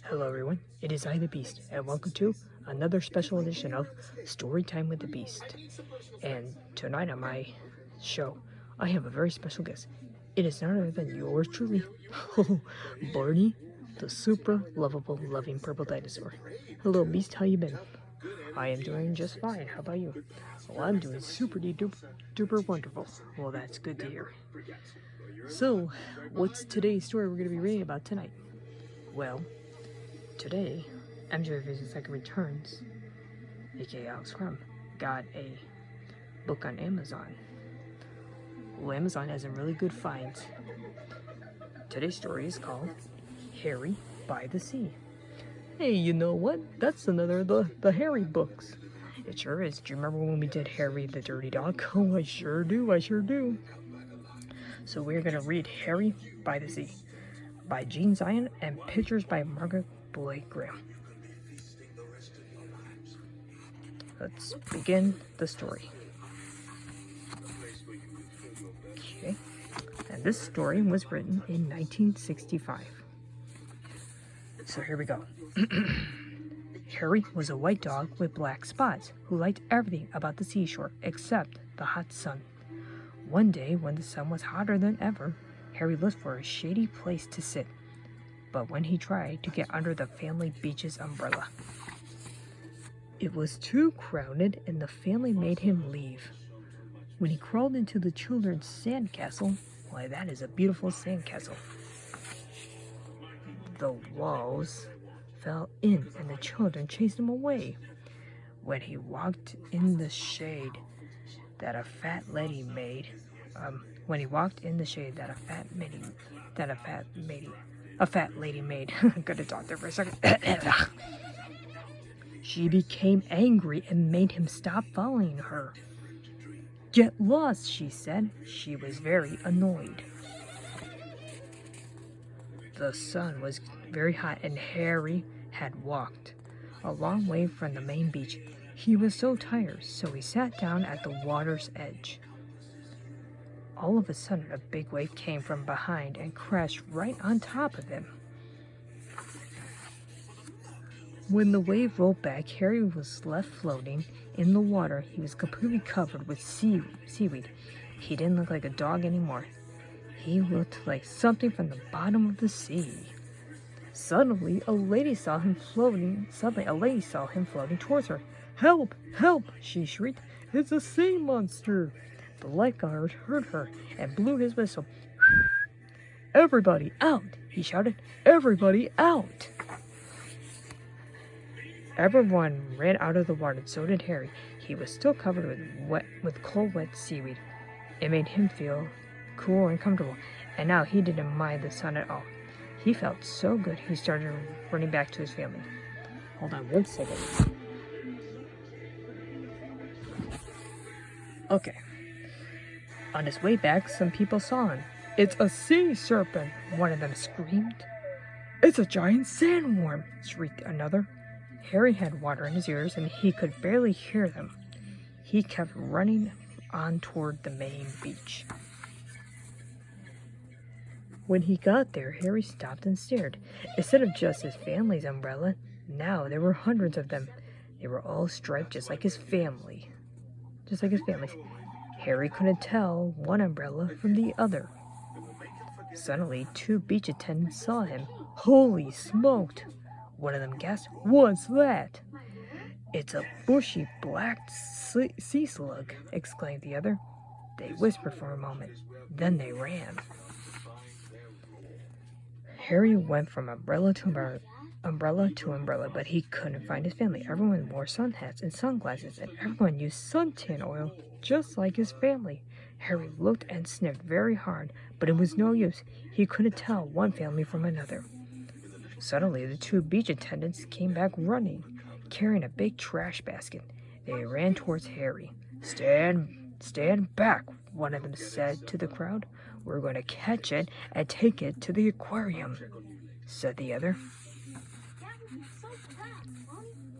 Hello everyone, it is I the Beast, and welcome to another special edition of Storytime with the Beast. And tonight on my show, I have a very special guest. It is none other than yours truly, Barney, the super lovable, loving purple dinosaur. Hello Beast, how you been? I am doing just fine, how about you? Well, I'm doing super duper wonderful. Well, that's good to hear. So, what's today's story we're going to be reading about tonight? Well, today, MJ Vision Second Returns, aka Alex Crumb, got a book on Amazon. Well, Amazon has some really good finds. Today's story is called Harry by the Sea. Hey, you know what? That's another of the Harry books. It sure is. Do you remember when we did Harry the Dirty Dog? Oh, I sure do. So we're going to read Harry by the Sea by Jean Zion and pictures by Margaret Boyd Graham. Let's begin the story. Okay, and this story was written in 1965. So here we go. Harry was a white dog with black spots who liked everything about the seashore except the hot sun. One day, when the sun was hotter than ever, Harry looked for a shady place to sit. But when he tried to get under the family beach's umbrella, it was too crowded and the family made him leave. When he crawled into the children's sandcastle, why, that is a beautiful sandcastle, the walls fell in and the children chased him away. When he walked in the shade that a fat lady made, I'm gonna talk there for a second. She became angry and made him stop following her. Get lost, she said. She was very annoyed. The sun was very hot and Harry had walked a long way from the main beach. He was so tired, so he sat down at the water's edge. All of a sudden, a big wave came from behind and crashed right on top of him. When the wave rolled back, Harry was left floating in the water. He was completely covered with seaweed. He didn't look like a dog anymore. He looked like something from the bottom of the sea. Suddenly, a lady saw him floating towards her. Help! Help! She shrieked. It's a sea monster! The lifeguard heard her and blew his whistle. Everybody out! He shouted. Everybody out! Everyone ran out of the water, and so did Harry. He was still covered with cold, wet seaweed. It made him feel cool and comfortable, and now he didn't mind the sun at all. He felt so good, he started running back to his family. Hold on one second. Okay. On his way back, some people saw him. It's a sea serpent, one of them screamed. It's a giant sandworm, shrieked another. Harry had water in his ears and he could barely hear them. He kept running on toward the main beach. When he got there, Harry stopped and stared. Instead of just his family's umbrella, now there were hundreds of them. They were all striped just like his family. Harry couldn't tell one umbrella from the other. Suddenly, two beach attendants saw him. Holy smoked! One of them gasped, What's that? It's a bushy black sea slug, exclaimed the other. They whispered for a moment. Then they ran. Harry went from umbrella to umbrella, but he couldn't find his family. Everyone wore sun hats and sunglasses, and everyone used suntan oil, just like his family. Harry looked and sniffed very hard, but it was no use. He couldn't tell one family from another. Suddenly, the two beach attendants came back running, carrying a big trash basket. They ran towards Harry. Stand back, one of them said to the crowd. We're going to catch it and take it to the aquarium, said the other.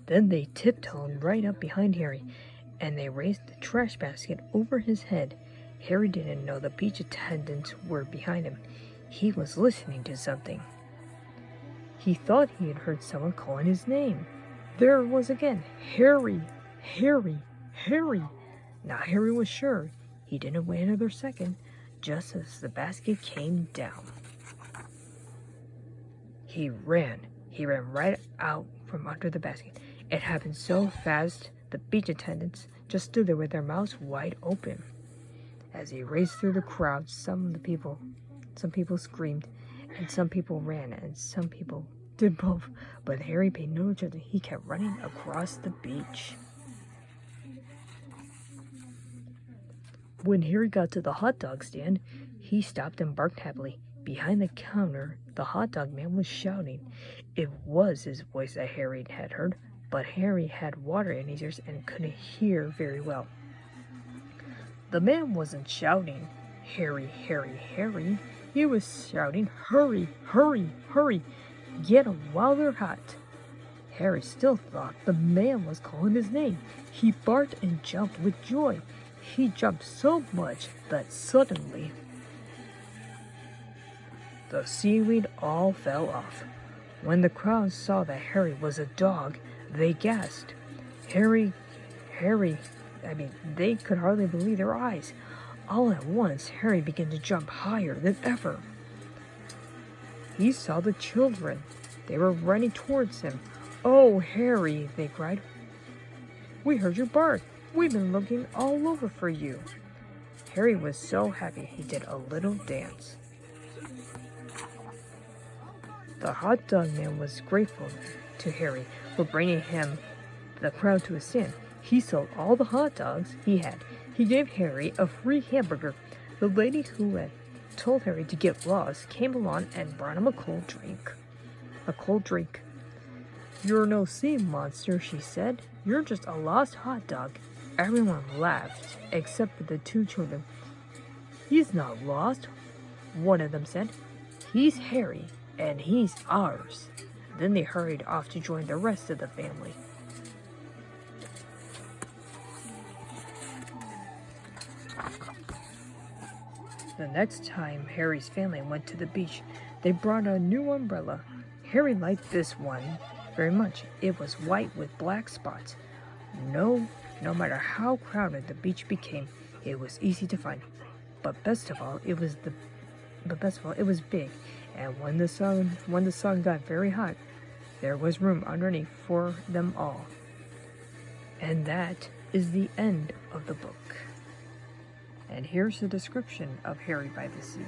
Then they tiptoed right up behind Harry, and they raised the trash basket over his head. Harry didn't know the beach attendants were behind him. He was listening to something. He thought he had heard someone calling his name. There it was again. Harry, Harry, Harry. Now Harry was sure. He didn't wait another second, just as the basket came down. He ran right out from under the basket. It happened so fast, the beach attendants just stood there with their mouths wide open. As he raced through the crowd, some people screamed, and some people ran, and some people did both. But Harry paid no attention. He kept running across the beach. When Harry got to the hot dog stand, he stopped and barked happily. Behind the counter, the hot dog man was shouting. It was his voice that Harry had heard, but Harry had water in his ears and couldn't hear very well. The man wasn't shouting, "Harry, Harry, Harry." He was shouting, "Hurry, hurry, hurry. Get them while they're hot." Harry still thought the man was calling his name. He barked and jumped with joy. He jumped so much that suddenly the seaweed all fell off. When the crowd saw that Harry was a dog, they gasped. They could hardly believe their eyes. All at once, Harry began to jump higher than ever. He saw the children. They were running towards him. "Oh, Harry," they cried. "We heard you bark. We've been looking all over for you." Harry was so happy he did a little dance. The hot dog man was grateful to Harry for bringing him the crowd to a stand. He sold all the hot dogs he had. He gave Harry a free hamburger. The lady who had told Harry to get lost came along and brought him a cold drink. "You're no sea monster," she said. "You're just a lost hot dog." Everyone laughed, except for the two children. "He's not lost," one of them said. "He's Harry, and he's ours." Then they hurried off to join the rest of the family. The next time Harry's family went to the beach, they brought a new umbrella. Harry liked this one very much. It was white with black spots. No matter how crowded the beach became, it was easy to find. But best of all, it was big, and when the sun got very hot, there was room underneath for them all. And that is the end of the book. And here's the description of Harry by the Sea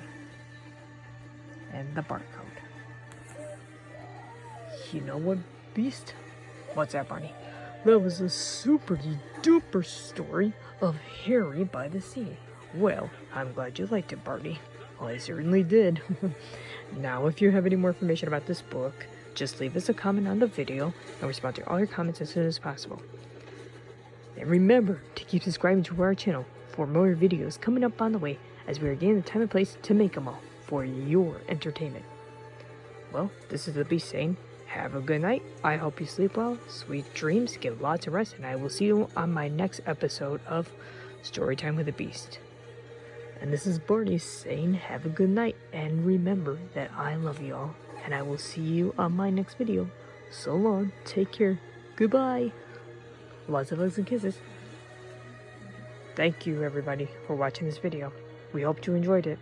and the barcode. You know what, Beast? What's that, Barney? That was a super duper story of Harry by the Sea. Well, I'm glad you liked it, Barney. Well, I certainly did. Now, if you have any more information about this book, just leave us a comment on the video and respond to all your comments as soon as possible. And remember to keep subscribing to our channel for more videos coming up on the way, as we are getting the time and place to make them all for your entertainment. Well, this is the Beast saying, have a good night. I hope you sleep well, sweet dreams, get lots of rest, and I will see you on my next episode of Storytime with the Beast. And this is Barney saying, have a good night, and remember that I love you all, and I will see you on my next video. So long, take care, goodbye, lots of hugs and kisses. Thank you everybody for watching this video. We hope you enjoyed it.